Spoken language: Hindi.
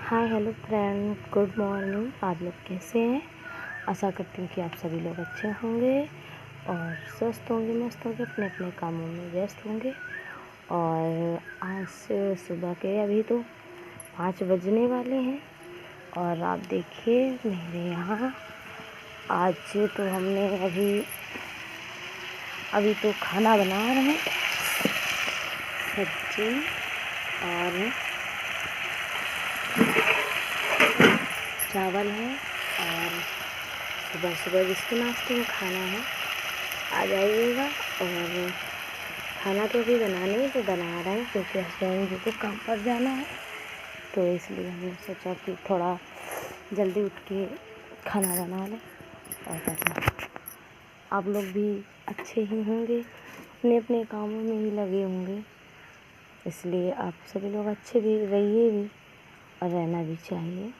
Hi hello friend, good morning. आप लोग कैसे हैं? आशा करती हूँ कि आप सभी लोग अच्छे होंगे और स्वस्थ होंगे, मस्त होंगे, अपने अपने कामों में व्यस्त होंगे। और आज सुबह के अभी तो 5 बजने वाले हैं और आप देखिए मेरे यहाँ आज तो हमने अभी तो खाना बना रहे हैं, सब्जी और चावल है और सुबह सुबह जिसको नाश्ते में खाना है आ जाइएगा। और खाना तो अभी बनाने तो बना रहे हैं क्योंकि हस्बैंड जी को काम पर जाना है, तो इसलिए हमने सोचा कि थोड़ा जल्दी उठ के खाना बना लें। और आप लोग भी अच्छे ही होंगे, अपने अपने कामों में ही लगे होंगे, इसलिए आप सभी लोग अच्छे भी रहिए भी और रहना भी चाहिए।